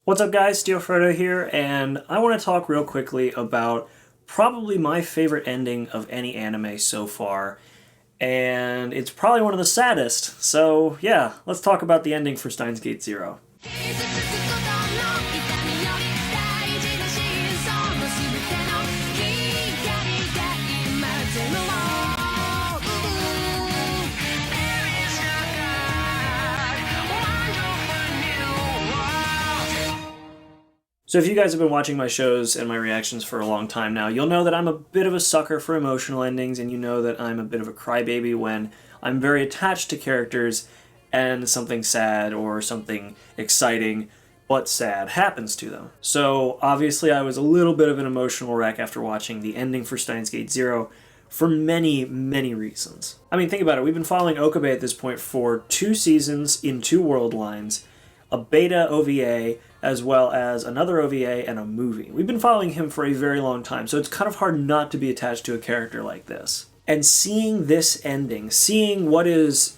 What's up guys, Frodo here, and I want to talk real quickly about probably my favorite ending of any anime so far, and it's probably one of the saddest, so yeah, let's talk about the ending for Steins Gate Zero. So if you guys have been watching my shows and my reactions for a long time now, you'll know that I'm a bit of a sucker for emotional endings, and you know that I'm a bit of a crybaby when I'm very attached to characters and something sad or something exciting but sad happens to them. So obviously I was a little bit of an emotional wreck after watching the ending for Steins Gate Zero for many, many reasons. I mean, think about it. We've been following Okabe at this point for 2 seasons in 2 world lines, a beta OVA, as well as another OVA and a movie. We've been following him for a very long time, so it's kind of hard not to be attached to a character like this. And seeing this ending, seeing what is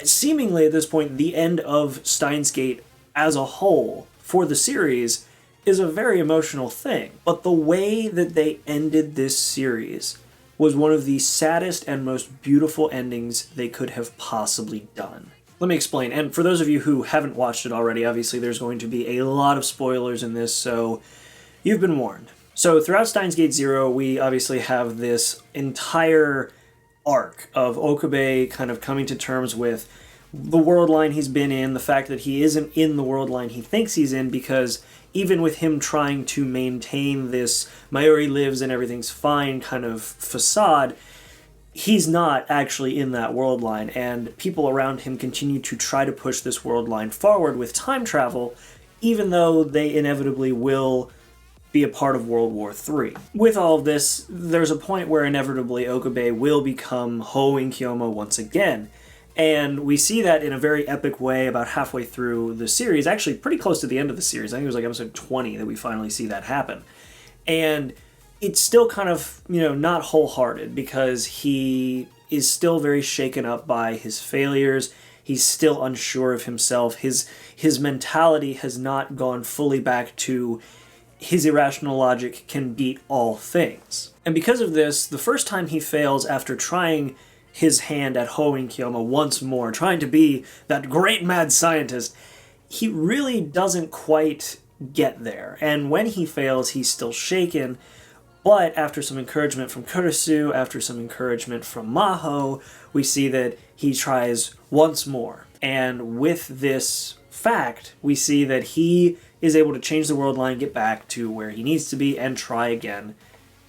seemingly at this point the end of Steins Gate as a whole for the series, is a very emotional thing. But the way that they ended this series was one of the saddest and most beautiful endings they could have possibly done. Let me explain, and for those of you who haven't watched it already, obviously there's going to be a lot of spoilers in this, so you've been warned. So throughout Steins Gate Zero, we obviously have this entire arc of Okabe kind of coming to terms with the world line he's been in, the fact that he isn't in the world line he thinks he's in, because even with him trying to maintain this Mayuri lives and everything's fine kind of facade, he's not actually in that world line, and people around him continue to try to push this world line forward with time travel, even though they inevitably will be a part of World War III. With all of this, there's a point where inevitably Okabe will become Hoenn Kyomo once again, and we see that in a very epic way about halfway through the series, actually pretty close to the end of the series. I think it was like episode 20 that we finally see that happen. And it's still kind of, not wholehearted, because he is still very shaken up by his failures. He's still unsure of himself. His mentality has not gone fully back to his irrational logic can beat all things. And because of this, the first time he fails after trying his hand at Hoenn Kyomo once more, trying to be that great mad scientist, he really doesn't quite get there. And when he fails, he's still shaken. But after some encouragement from Kurisu, after some encouragement from Maho, we see that he tries once more. And with this fact, we see that he is able to change the world line, get back to where he needs to be, and try again.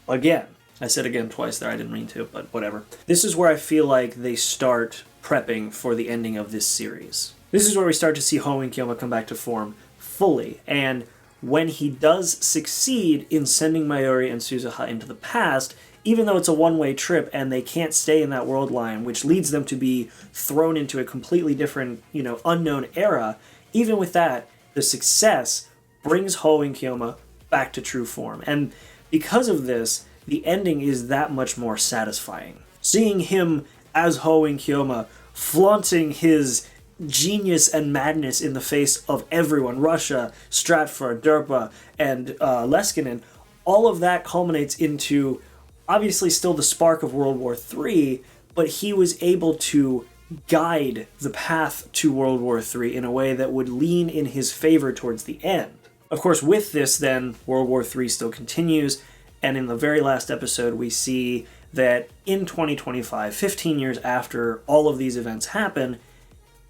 Again. I said again twice there, I didn't mean to, but whatever. This is where I feel like they start prepping for the ending of this series. This is where we start to see Hoenn Kyomo come back to form fully, and when he does succeed in sending Mayuri and Suzuha into the past, even though it's a one-way trip and they can't stay in that world line, which leads them to be thrown into a completely different, unknown era, even with that, the success brings Hoenn Kyomo back to true form. And because of this, the ending is that much more satisfying. Seeing him as Hoenn Kyomo flaunting his genius and madness in the face of everyone, Russia, Stratford, Derpa, and Leskinen, all of that culminates into obviously still the spark of World War III, but he was able to guide the path to World War III in a way that would lean in his favor towards the end. Of course, with this then, World War III still continues, and in the very last episode we see that in 2025, 15 years after all of these events happen,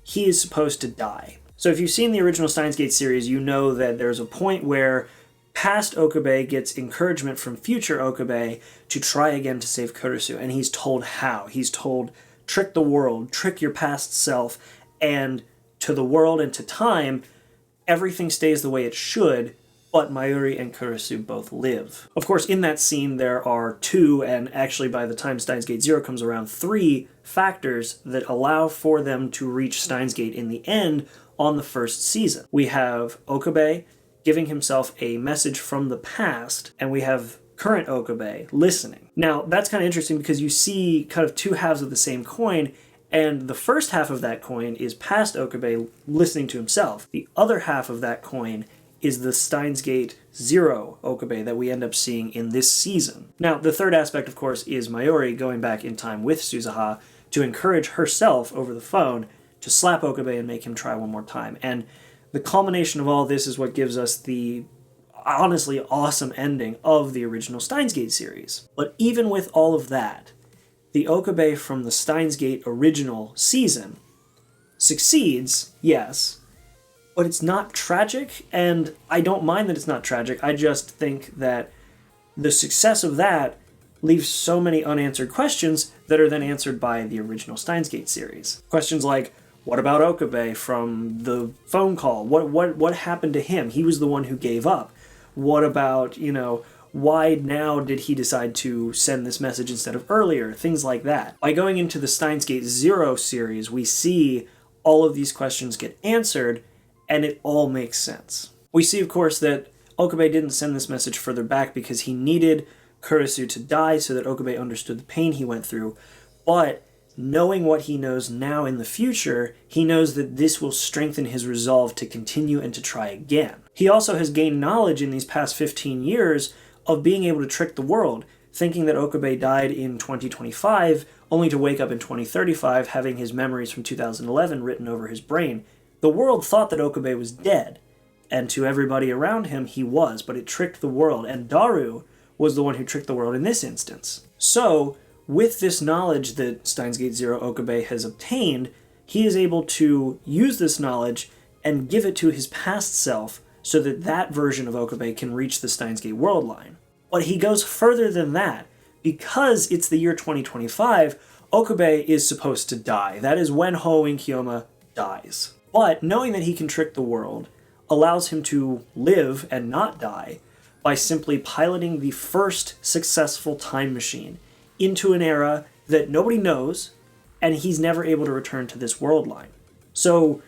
he is supposed to die. So if you've seen the original Steins Gate series, you know that there's a point where past Okabe gets encouragement from future Okabe to try again to save Kurisu, and he's told how. He's told, trick the world, trick your past self, and to the world and to time, everything stays the way it should, but Mayuri and Kurisu both live. Of course, in that scene there are 2, and actually by the time Steins Gate Zero comes around, 3 factors that allow for them to reach Steins Gate in the end on the first season. We have Okabe giving himself a message from the past, and we have current Okabe listening. Now, that's kind of interesting because you see kind of 2 halves of the same coin, and the first half of that coin is past Okabe listening to himself. The other half of that coin is the Steins Gate 0 Okabe that we end up seeing in this season. Now, the third aspect, of course, is Mayuri going back in time with Suzuha to encourage herself over the phone to slap Okabe and make him try one more time. And the culmination of all this is what gives us the honestly awesome ending of the original Steins Gate series. But even with all of that, the Okabe from the Steins Gate original season succeeds, yes, but it's not tragic, and I don't mind that it's not tragic. I just think that the success of that leaves so many unanswered questions that are then answered by the original Steins Gate series. Questions like, what about Okabe from the phone call? What happened to him? He was the one who gave up. What about, why now did he decide to send this message instead of earlier? Things like that. By going into the Steins Gate 0 series, we see all of these questions get answered, and it all makes sense. We see, of course, that Okabe didn't send this message further back because he needed Kurisu to die so that Okabe understood the pain he went through, but knowing what he knows now in the future, he knows that this will strengthen his resolve to continue and to try again. He also has gained knowledge in these past 15 years of being able to trick the world, thinking that Okabe died in 2025, only to wake up in 2035 having his memories from 2011 written over his brain. The world thought that Okabe was dead, and to everybody around him he was, but it tricked the world, and Dorrough was the one who tricked the world in this instance. So, with this knowledge that Steins Gate 0 Okabe has obtained, he is able to use this knowledge and give it to his past self so that that version of Okabe can reach the Steins Gate world line. But he goes further than that. Because it's the year 2025, Okabe is supposed to die. That is when Hoenn Kiyoma dies. But knowing that he can trick the world allows him to live and not die by simply piloting the first successful time machine into an era that nobody knows, and he's never able to return to this world line. So,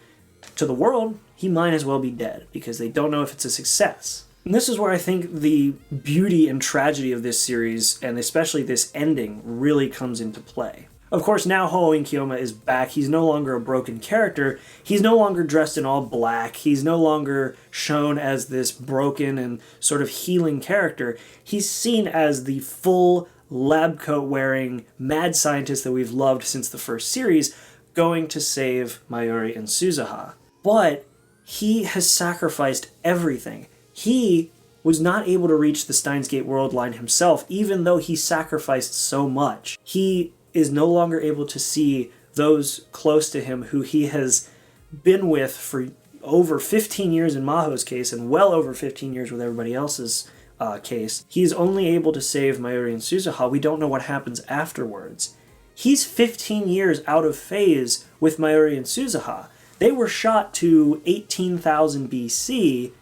to the world, he might as well be dead, because they don't know if it's a success. And this is where I think the beauty and tragedy of this series, and especially this ending, really comes into play. Of course, now Hoenn Kiyoma is back. He's no longer a broken character. He's no longer dressed in all black. He's no longer shown as this broken and sort of healing character. He's seen as the full lab coat wearing mad scientist that we've loved since the first series, going to save Mayuri and Suzuha. But he has sacrificed everything. He was not able to reach the Steins Gate world line himself, even though he sacrificed so much. He is no longer able to see those close to him who he has been with for over 15 years in Maho's case, and well over 15 years with everybody else's case. He's only able to save Mayuri and Suzuha. We don't know what happens afterwards. He's 15 years out of phase with Mayuri and Suzuha. They were shot to 18,000 BC,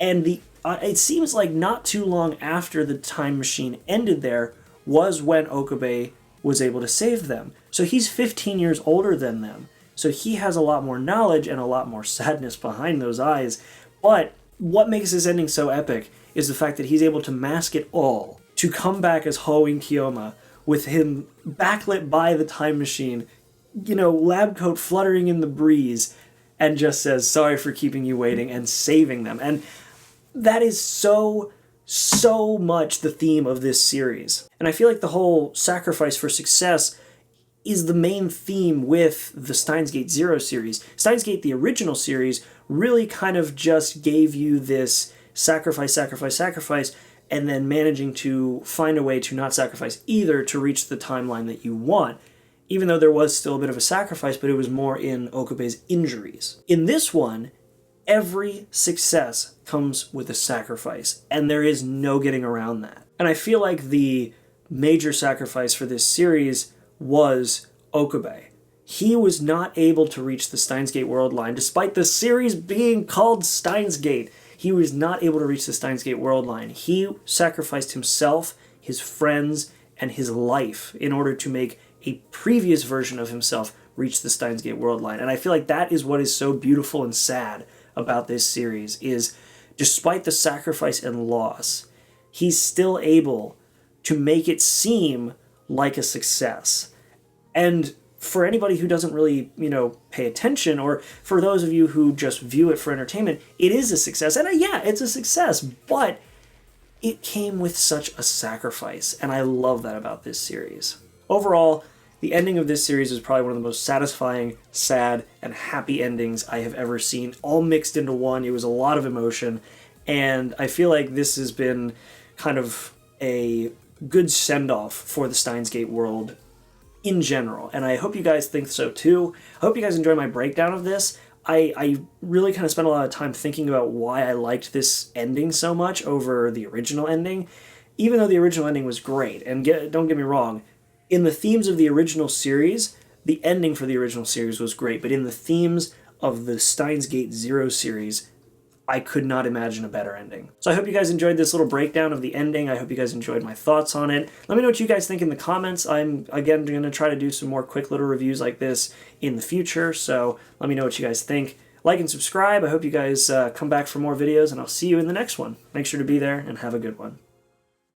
and it seems like not too long after the time machine ended there was when Okabe was able to save them. So he's 15 years older than them. So he has a lot more knowledge and a lot more sadness behind those eyes. But what makes this ending so epic is the fact that he's able to mask it all, to come back as Hoenn Kiyoma, with him backlit by the time machine, lab coat fluttering in the breeze, and just says, sorry for keeping you waiting, and saving them. And that is so much the theme of this series. And I feel like the whole sacrifice for success is the main theme with the Steins Gate 0 series. Steins Gate, the original series, really kind of just gave you this sacrifice, and then managing to find a way to not sacrifice either to reach the timeline that you want. Even though there was still a bit of a sacrifice, but it was more in Okabe's injuries. In this one, every success comes with a sacrifice, and there is no getting around that. And I feel like the major sacrifice for this series was Okabe. He was not able to reach the Steins Gate world line, despite the series being called Steins Gate. He was not able to reach the Steins Gate world line. He sacrificed himself, his friends, and his life in order to make a previous version of himself reach the Steins Gate world line. And I feel like that is what is so beautiful and sad about this series, is despite the sacrifice and loss, he's still able to make it seem like a success. And for anybody who doesn't really, pay attention, or for those of you who just view it for entertainment, it is a success. And yeah, it's a success, but it came with such a sacrifice, and I love that about this series. Overall, the ending of this series is probably one of the most satisfying, sad, and happy endings I have ever seen, all mixed into one. It was a lot of emotion, and I feel like this has been kind of a good send-off for the Steins Gate world in general, and I hope you guys think so too. I hope you guys enjoy my breakdown of this. I really kind of spent a lot of time thinking about why I liked this ending so much over the original ending, even though the original ending was great. And don't get me wrong, in the themes of the original series, the ending for the original series was great, but in the themes of the Steins Gate 0's series, I could not imagine a better ending. So I hope you guys enjoyed this little breakdown of the ending. I hope you guys enjoyed my thoughts on it. Let me know what you guys think in the comments. I'm, again, going to try to do some more quick little reviews like this in the future, so let me know what you guys think. Like and subscribe. I hope you guys come back for more videos, and I'll see you in the next one. Make sure to be there, and have a good one.